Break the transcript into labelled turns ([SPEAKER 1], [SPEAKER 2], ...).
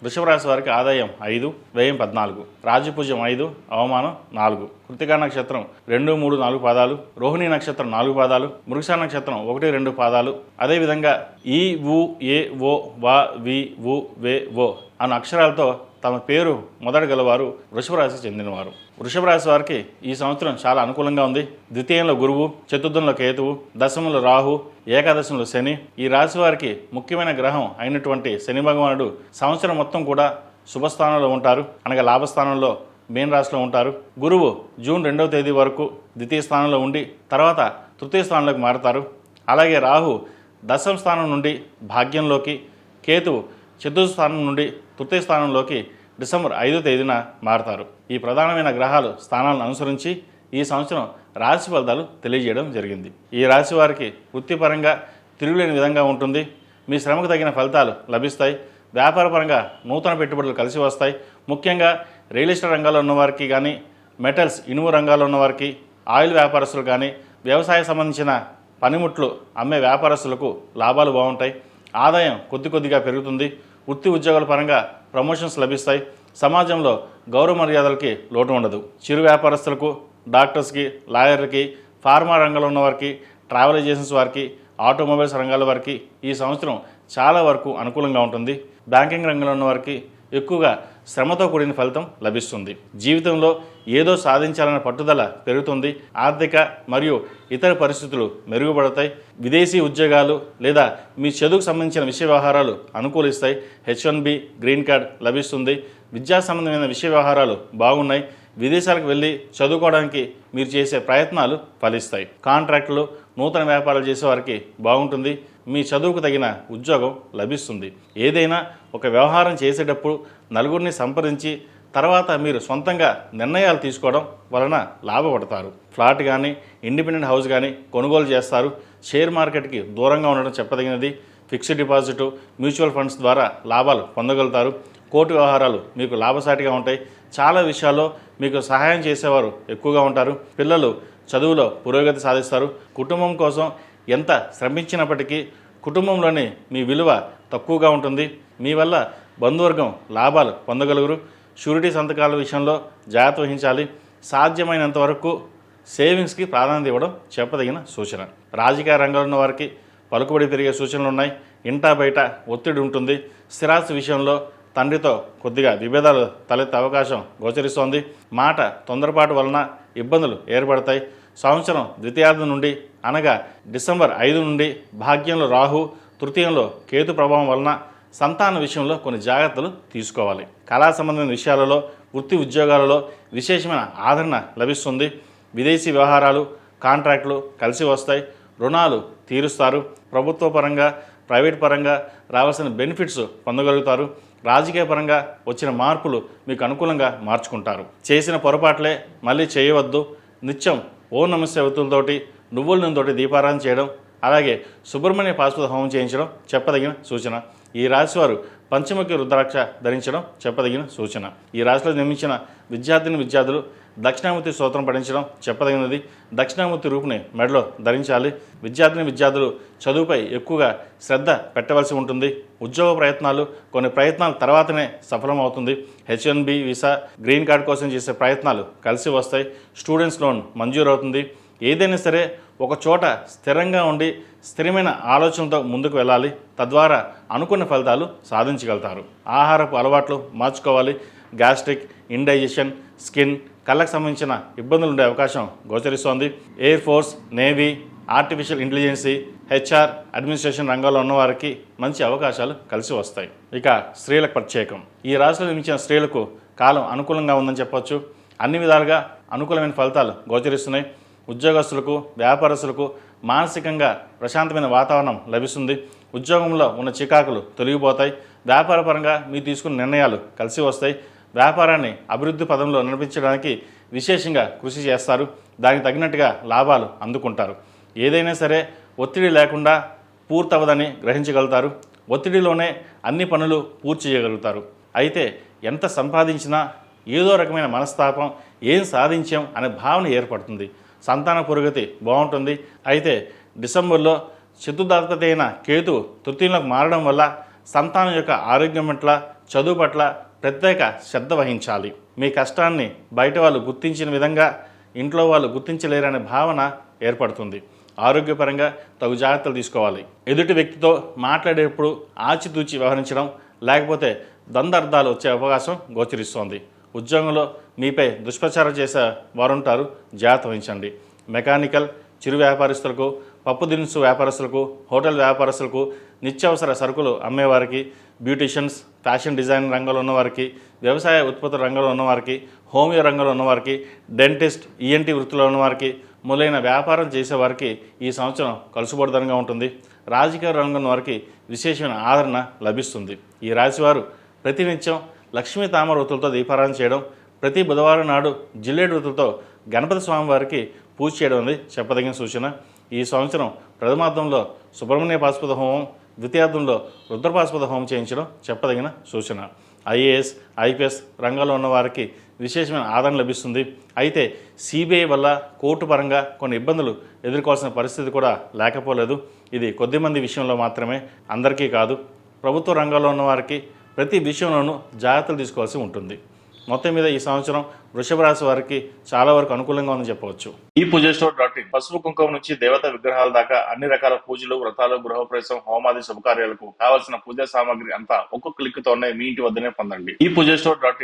[SPEAKER 1] వృషభ రాశి వారికి ఆదాయం 5, వ్యయం 14, రాజపూజ్యం 5, అవమానం 4. కృత్తికా నక్షత్రం 2, 3, 4 పాదాలు, రోహిణి నక్షత్రం 4 పాదాలు, మృగశిర నక్షత్రం 1, 2 పాదాలు. అదేవిధంగా ఈ, ఊ, ఏ, ఓ, వా, వి, వు, వే, ఓ అన్న అక్షరాలతో తమ పేరు మొదట గలవారు వృషభ రాశికి చెందినవారు. వృషభ రాశి వారికి ఈ సంవత్సరం చాలా అనుకూలంగా ఉంది. ద్వితీయంలో గురువు, చతుర్థంలో కేతువు, దశమంలో రాహు, ఏకాదశంలో శని. ఈ రాశి వారికి ముఖ్యమైన గ్రహం అయినటువంటి శని భగవానుడు సంవత్సరం మొత్తం కూడా శుభస్థానంలో ఉంటారు, అనగా లాభస్థానంలో మీన రాశిలో ఉంటారు. గురువు జూన్ 2వ తేదీ వరకు ద్వితీయ స్థానంలో ఉండి తర్వాత తృతీయ స్థానంలోకి మారుతారు. అలాగే రాహు దశమ స్థానం నుండి భాగ్యంలోకి, కేతువు చతుర్థ స్థానం నుండి తృతీయ స్థానంలోకి డిసెంబర్ 5వ తేదీన మారతారు. ఈ ప్రధానమైన గ్రహాలు స్థానాలను అనుసరించి ఈ సంవత్సరం రాశి ఫలితాలు తెలియజేయడం జరిగింది. ఈ రాశి వారికి వృత్తిపరంగా తిరుగులేని విధంగా ఉంటుంది. మీ శ్రమకు తగిన ఫలితాలు లభిస్తాయి. వ్యాపారపరంగా నూతన పెట్టుబడులు కలిసి వస్తాయి. ముఖ్యంగా రియల్ ఎస్టేట్ రంగాల్లో ఉన్నవారికి కానీ, మెటల్స్ ఇనుము రంగాల్లో ఉన్నవారికి, ఆయిల్ వ్యాపారస్తులు కానీ, వ్యవసాయ సంబంధించిన పనిముట్లు అమ్మే వ్యాపారస్తులకు లాభాలు బాగుంటాయి. ఆదాయం కొద్దిగా పెరుగుతుంది. వృత్తి ఉద్యోగాల పరంగా ప్రమోషన్స్ లభిస్తాయి. సమాజంలో గౌరవ మర్యాదలకి లోటు ఉండదు. చిరు వ్యాపారస్తులకు, డాక్టర్స్కి, లాయర్లకి, ఫార్మా రంగంలో ఉన్నవారికి, ట్రావెల్ ఏజెన్సీస్ వారికి, ఆటోమొబైల్స్ రంగాల వారికి ఈ సంవత్సరం చాలా వరకు అనుకూలంగా ఉంటుంది. బ్యాంకింగ్ రంగంలో ఉన్నవారికి ఎక్కువగా శ్రమతో కూడిన ఫలితం లభిస్తుంది. జీవితంలో ఏదో సాధించాలన్న పట్టుదల పెరుగుతుంది. ఆర్థిక మరియు ఇతర పరిస్థితులు మెరుగుపడతాయి. విదేశీ ఉద్యోగాలు లేదా మీ చదువుకు సంబంధించిన విషయ వ్యవహారాలు అనుకూలిస్తాయి. H1B గ్రీన్ కార్డ్ లభిస్తుంది. విద్యా సంబంధమైన విషయ వ్యవహారాలు బాగున్నాయి. విదేశాలకు వెళ్ళి చదువుకోవడానికి మీరు చేసే ప్రయత్నాలు ఫలిస్తాయి. కాంట్రాక్టులు, నూతన వ్యాపారాలు చేసేవారికి బాగుంటుంది. మీ చదువుకు తగిన ఉద్యోగం లభిస్తుంది. ఏదైనా ఒక వ్యవహారం చేసేటప్పుడు నలుగురిని సంప్రదించి తర్వాత మీరు సొంతంగా నిర్ణయాలు తీసుకోవడం వలన లాభపడతారు. ఫ్లాట్ కానీ, ఇండిపెండెంట్ హౌస్ కానీ కొనుగోలు చేస్తారు. షేర్ మార్కెట్కి దూరంగా ఉండడం చెప్పదగినది. ఫిక్స్డ్ డిపాజిట్, మ్యూచువల్ ఫండ్స్ ద్వారా లాభాలు పొందగలుగుతారు. కోర్టు వ్యవహారాలు మీకు లాభసాటిగా ఉంటాయి. చాలా విషయాల్లో మీకు సహాయం చేసేవారు ఎక్కువగా ఉంటారు. పిల్లలు చదువులో పురోగతి సాధిస్తారు. కుటుంబం కోసం ఎంత శ్రమించినప్పటికీ కుటుంబంలోని మీ విలువ తక్కువగా ఉంటుంది. మీ వల్ల బంధువర్గం లాభాలు పొందగలుగురు. షూరిటీ సంతకాల విషయంలో జాగ్రత్త వహించాలి. సాధ్యమైనంత వరకు సేవింగ్స్కి ప్రాధాన్యత ఇవ్వడం చెప్పదగిన సూచన. రాజకీయ రంగంలో ఉన్న వారికి పలుకుబడి పెరిగే సూచనలు ఉన్నాయి. ఇంటా బయట ఒత్తిడి ఉంటుంది. స్థిరాస్తి విషయంలో తండ్రితో కొద్దిగా విభేదాలు తలెత్తే అవకాశం గోచరిస్తోంది. మాట తొందరపాటు వలన ఇబ్బందులు ఏర్పడతాయి. సంవత్సరం ద్వితీయార్థం నుండి అనగా డిసెంబర్ 5 నుండి భాగ్యంలో రాహు, తృతీయంలో కేతు ప్రభావం వలన సంతాన విషయంలో కొన్ని జాగ్రత్తలు తీసుకోవాలి. కళా సంబంధమైన విషయాలలో, వృత్తి ఉద్యోగాలలో విశేషమైన ఆదరణ లభిస్తుంది. విదేశీ వ్యవహారాలు, కాంట్రాక్టులు కలిసి వస్తాయి. రుణాలు తీరుస్తారు. ప్రభుత్వ పరంగా, ప్రైవేట్ పరంగా రావాల్సిన బెనిఫిట్స్ పొందగలుగుతారు. రాజకీయ పరంగా వచ్చిన మార్పులు మీకు అనుకూలంగా మార్చుకుంటారు. చేసిన పొరపాట్లే మళ్ళీ చేయవద్దు. నిత్యం ఓం నమః శివాయతోటి నువ్వుల నూనెతోటి దీపారాధన చేయడం, అలాగే సుబ్రహ్మణ్య పాశుపత హోమం చేయించడం చెప్పదగిన సూచన. ఈ రాశివారు పంచముఖి రుద్రాక్ష ధరించడం చెప్పదగిన సూచన. ఈ రాశిలో నిర్మించిన విద్యార్థులు దక్షిణామూర్తి స్తోత్రం పఠించడం చెప్పదగినది. దక్షిణామూర్తి రూపుని మెడలో ధరించాలి. విద్యార్థులు చదువుపై ఎక్కువగా శ్రద్ధ పెట్టవలసి ఉంటుంది. ఉద్యోగ ప్రయత్నాలు కొన్ని ప్రయత్నాల తర్వాతనే సఫలమవుతుంది. H1B వీసా, గ్రీన్ కార్డ్ కోసం చేసే ప్రయత్నాలు కలిసి వస్తాయి. స్టూడెంట్స్ లోన్ మంజూరు అవుతుంది. ఏదైనా సరే ఒక చోట స్థిరంగా ఉండి స్థిరమైన ఆలోచనతో ముందుకు వెళ్ళాలి. తద్వారా అనుకున్న ఫలితాలు సాధించగలుగుతారు. ఆహారపు అలవాట్లు మార్చుకోవాలి. గ్యాస్ట్రిక్, ఇండైజెషన్, స్కిన్, కళ్ళకు సంబంధించిన ఇబ్బందులు ఉండే అవకాశం గోచరిస్తోంది. Air force, navy, artificial intelligence, HR, administration రంగాల్లో ఉన్నవారికి మంచి అవకాశాలు కలిసి వస్తాయి. ఇక స్త్రీలకు ప్రత్యేకం. ఈ రాశిలో నిర్మించిన స్త్రీలకు కాలం అనుకూలంగా ఉందని చెప్పొచ్చు. అన్ని విధాలుగా అనుకూలమైన ఫలితాలు గోచరిస్తున్నాయి. ఉద్యోగస్తులకు, వ్యాపారస్తులకు మానసికంగా ప్రశాంతమైన వాతావరణం లభిస్తుంది. ఉద్యోగంలో ఉన్న చికాకులు తొలగిపోతాయి. వ్యాపారపరంగా మీరు తీసుకున్న నిర్ణయాలు కలిసి వస్తాయి. వ్యాపారాన్ని అభివృద్ధి పదంలో నడిపించడానికి విశేషంగా కృషి చేస్తారు. దానికి తగినట్టుగా లాభాలు అందుకుంటారు. ఏదైనా సరే ఒత్తిడి లేకుండా పూర్తవదని గ్రహించగలుగుతారు. ఒత్తిడిలోనే అన్ని పనులు పూర్తి చేయగలుగుతారు. అయితే ఎంత సంపాదించినా ఏదో రకమైన మనస్తాపం, ఏం సాధించాం అనే భావన ఏర్పడుతుంది. సంతాన పురోగతి బాగుంటుంది. అయితే డిసెంబర్లో చతుర్థాధిపతి అయిన కేతు తృతీయంలోకి మారడం వల్ల సంతానం యొక్క ఆరోగ్యం పట్ల చదువు పట్ల ప్రత్యేక శ్రద్ధ వహించాలి. మీ కష్టాన్ని బయట వాళ్ళు గుర్తించిన విధంగా ఇంట్లో వాళ్ళు గుర్తించలేరనే భావన ఏర్పడుతుంది. ఆరోగ్యపరంగా తగు జాగ్రత్తలు తీసుకోవాలి. ఎదుటి వ్యక్తితో మాట్లాడేటప్పుడు ఆచితూచి వ్యవహరించడం, లేకపోతే ద్వంద్వార్థాలు వచ్చే అవకాశం గోచరిస్తోంది. ఉద్యోగంలో మీపై దుష్ప్రచారం చేసే వారుంటారు, జాగ్రత్త వహించండి. మెకానికల్, చిరు వ్యాపారస్తులకు, పప్పు దినుసు వ్యాపారస్తులకు, హోటల్ వ్యాపారస్తులకు, నిత్యావసర సరుకులు అమ్మేవారికి, బ్యూటీషియన్స్, ఫ్యాషన్ డిజైన్ రంగంలో ఉన్నవారికి, వ్యవసాయ ఉత్పత్తుల రంగంలో ఉన్నవారికి, హోమియో రంగంలో ఉన్నవారికి, డెంటిస్ట్, ఈఎన్టీ వృత్తిలో ఉన్నవారికి, మొదలైన వ్యాపారం చేసేవారికి ఈ సంవత్సరం కలుసుబోడుదనంగా ఉంటుంది. రాజకీయ రంగం వారికి విశేషమైన ఆదరణ లభిస్తుంది. ఈ రాశివారు ప్రతినిత్యం లక్ష్మీ తామర వృత్తులతో దీపారాధన చేయడం, ప్రతి బుధవారం నాడు జిల్లేడు వృత్తులతో గణపతి స్వామి వారికి పూజ చేయడం అనేది చెప్పదగిన సూచన. ఈ సంవత్సరం ప్రథమార్థంలో సుబ్రహ్మణ్య పాశుపత హోమం, ద్వితీయార్థంలో రుద్రపాశుపత హోమం చేయించడం చెప్పదగిన సూచన. ఐఏఎస్, ఐపీఎస్ రంగాల్లో ఉన్న వారికి విశేషమైన ఆదరణ లభిస్తుంది. అయితే సిబిఐ వల్ల కోర్టు పరంగా కొన్ని ఇబ్బందులు ఎదుర్కోవాల్సిన పరిస్థితి కూడా లేకపోలేదు. ఇది కొద్దిమంది విషయంలో మాత్రమే, అందరికీ కాదు. ప్రభుత్వ రంగంలో ఉన్న వారికి ప్రతి విషయంలోనూ జాగ్రత్తలు తీసుకోవాల్సి ఉంటుంది. మొత్తం మీద ఈ సంవత్సరం వృషభ రాశి వారికి చాలా వరకు అనుకూలంగా ఉందని చెప్పవచ్చు. ఈ పూజస్టోర్.in పసుపు కుంకుమ నుంచి దేవతా విగ్రహాల దాకా అన్ని రకాల పూజలు, వ్రతాలు, గృహప్రవేశం, హోమాది శుభకార్యాలకు కావాల్సిన పూజా సామాగ్రి అంతా ఒక్కొక్క క్లిక్ తోనే మీ ఇంటి వద్దనే పొందండి. ఈ పూజస్టోర్.in